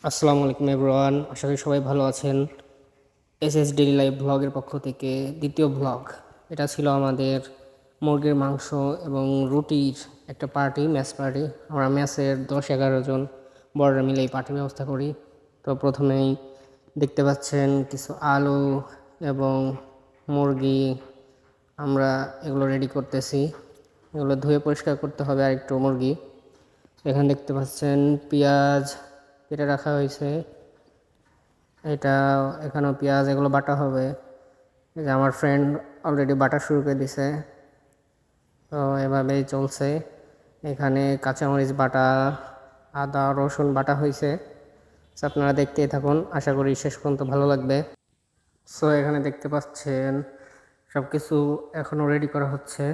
আসসালামু আলাইকুম এভরিওয়ান, আশা করি সবাই ভালো আছেন। এসএস ডেইলি লাইফ ব্লগের পক্ষ থেকে দ্বিতীয় ব্লগ। এটা ছিল আমাদের মুরগির মাংস এবং রুটির একটা পার্টি, ম্যাচ পার্টি। আমরা ম্যাচের 10-11 জন বড়রা মিলে এই পার্টির ব্যবস্থা করি। তো প্রথমেই দেখতে পাচ্ছেন কিছু আলু এবং মুরগি, আমরা এগুলো রেডি করতেছি। এগুলো ধুয়ে পরিষ্কার করতে হবে। আর একটু মুরগি এখানে দেখতে পাচ্ছেন পেঁয়াজ কেটে রাখা হয়েছে। এটা এখানেও পেঁয়াজ, এগুলো বাটা হবে। এই যে আমার ফ্রেন্ড অলরেডি বাটা শুরু করে দিছে। তো এভাবেই চলছে। এখানে কাঁচামরিচ বাটা, আদা রসুন বাটা হয়েছে। আপনারা দেখতেই থাকুন, আশা করি শেষ পর্যন্ত ভালো লাগবে। সো এখানে দেখতে পাচ্ছেন সব কিছু এখনও রেডি করা হচ্ছে।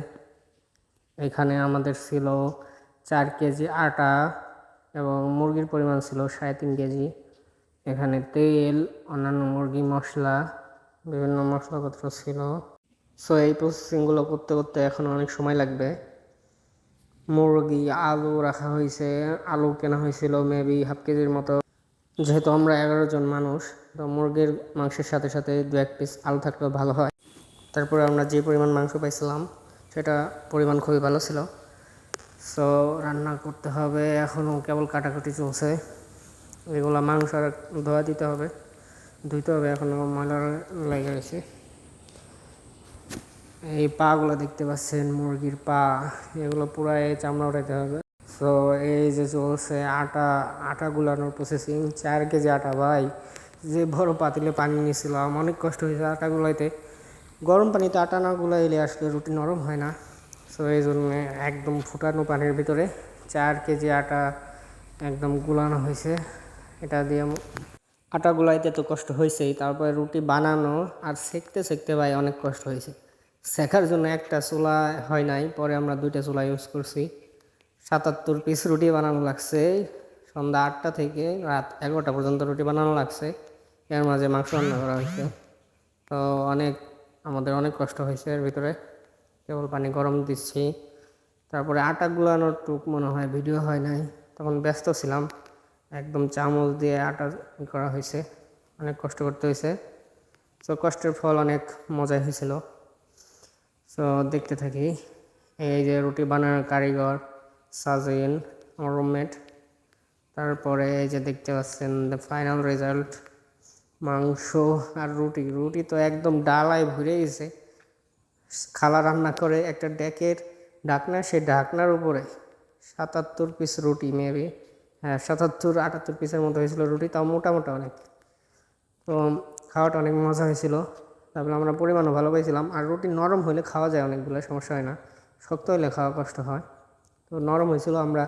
এখানে আমাদের ছিল 4 কেজি আটা এবং মুরগির পরিমাণ ছিল 3.5 কেজি। এখানে তেল, অন্যান্য মুরগি মশলা, বিভিন্ন মশলাপত্র ছিল। সো এই প্রসেসিংগুলো করতে করতে এখন অনেক সময় লাগবে। মুরগি, আলু রাখা হয়েছে। আলু কেনা হয়েছিল মেবি 1/2 কেজির মতো। যেহেতু আমরা 11 জন মানুষ, তো মুরগির মাংসের সাথে সাথে 2-1 পিস আলু থাকলেও ভালো হয়। তারপরে আমরা যে পরিমাণ মাংস পাইছিলাম সেটা পরিমাণ খুবই ভালো ছিল। সো রান্না করতে হবে, এখনও কেবল কাটাকুটি চলছে। এগুলো মাংস আর ধোয়া দিতে হবে, ধুইতে হবে, এখনও ময়লা লেগে গেছে। এই পাগুলো দেখতে পাচ্ছেন, মুরগির পা, এগুলো পুরাই চামড়া উঠাইতে হবে। সো এই যে চলছে আটা গুলানোর প্রসেসিং। 4 কেজি আটা ভাই, যে বড় পাতিলে পানি নিয়েছিলাম, অনেক কষ্ট হয়েছে আটা গুলাইতে। গরম পানিতে আটা না গুলাইলে আসলে রুটি নরম হয় না। সো এই জন্য একদম ফুটানো পানির ভিতরে 4 কেজি আটা একদম গুলানো হয়েছে। এটা দিয়ে আটা গুলাইতে তো কষ্ট হয়েছেই, তারপরে রুটি বানানো আর সেঁকতে সেঁকতে ভাই অনেক কষ্ট হয়েছে। শেখার জন্য একটা চুলা হয় নাই, পরে আমরা 2টা চুলা ইউজ করছি। 77 পিস রুটি বানানো লাগছে। সন্ধ্যা 8টা থেকে রাত 11টা পর্যন্ত রুটি বানানো লাগছে। এর মাঝে মাংস রান্না করা হয়েছে। তো আমাদের অনেক কষ্ট হয়েছে এর ভিতরে। কেবল পানি গরম দিচ্ছি। তারপরে আটা গুলানোর টুক মনে হয় ভিডিও হয় নাই, তখন ব্যস্ত ছিলাম। একদম চামচ দিয়ে আটা করা হয়েছে, অনেক কষ্ট করতে হয়েছে। তো কষ্টের ফল অনেক মজাই হয়েছিল। সো দেখতে থাকি। এই যে রুটি বানানোর কারিগর সাজিন, আমার রুমমেট। তারপরে এই যে দেখতে পাচ্ছেন দ্য ফাইনাল রেজাল্ট, মাংস আর রুটি তো একদম ডালায় ভরে গেছে। খালা রান্না করে একটা ডেকের ঢাকনা, সেই ঢাকনার উপরে 77 পিস রুটি, মেবি হ্যাঁ 77-78 পিসের মতো হয়েছিল রুটি, তাও মোটামুটি অনেক। তো খাওয়াটা অনেক মজা হয়েছিল। তারপরে আমরা পরিমাণও ভালো পাইছিলাম। আর রুটি নরম হলে খাওয়া যায়, অনেকগুলো সমস্যা হয় না। শক্ত হলে খাওয়া কষ্ট হয়। তো নরম হয়েছিল। আমরা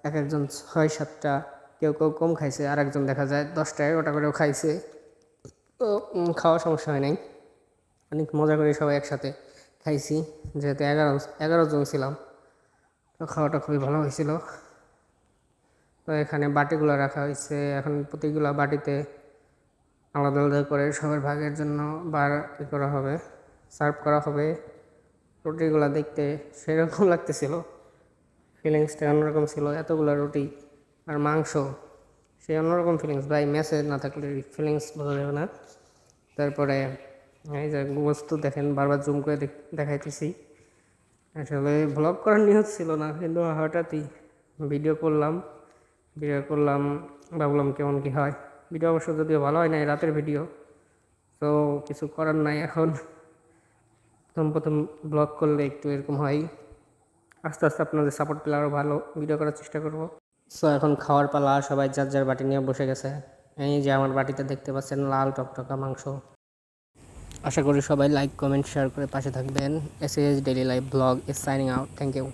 এক একজন 6-7টা, কেউ কেউ কম খাইছে, আর একজন দেখা যায় 10টা-11টা করেও খাইছে। তো খাওয়ার সমস্যা হয় নাই। অনেক মজা করে সবাই একসাথে খাইছি, যেহেতু 11 জন ছিলাম। তো খাওয়াটা খুবই ভালো হয়েছিল। তো এখানে বাটিগুলো রাখা হয়েছে। এখন প্রতিগুলা বাটিতে আলাদা আলাদা করে সবার ভাগের জন্য করা হবে, সার্ভ করা হবে। রুটিগুলো দেখতে সেরকম লাগতেছিল, ফিলিংসটা অন্যরকম ছিল। এতগুলো রুটি আর মাংস, সে অন্যরকম ফিলিংস ভাই। ম্যাসে না থাকলে ফিলিংস বোঝা যাবে না। তারপরে এই যে বস্তু দেখেন, বারবার জুম করে দেখাইতেছি। আসলে ব্লগ করার নিয়ত ছিল না, কিন্তু হঠাৎই ভিডিও করলাম। ভাবলাম কেমন কি হয়। ভিডিও অবশ্য যদিও ভালো হয় না, রাতের ভিডিও। তো কিছু করার নাই। এখন প্রথম প্রথম ব্লগ করলে একটু এরকম হয়। আস্তে আস্তে আপনাদের সাপোর্ট পেলে আরও ভালো ভিডিও করার চেষ্টা করব। সো এখন খাওয়ার পালা, সবাই যার যার বাটি নিয়ে বসে গেছে। এই যে আমার বাটিতে দেখতে পাচ্ছেন লাল টকটকা মাংস। আশা করি সবাই লাইক, কমেন্ট, শেয়ার করে পাশে থাকবেন। SS daily life blog is signing out. Thank you.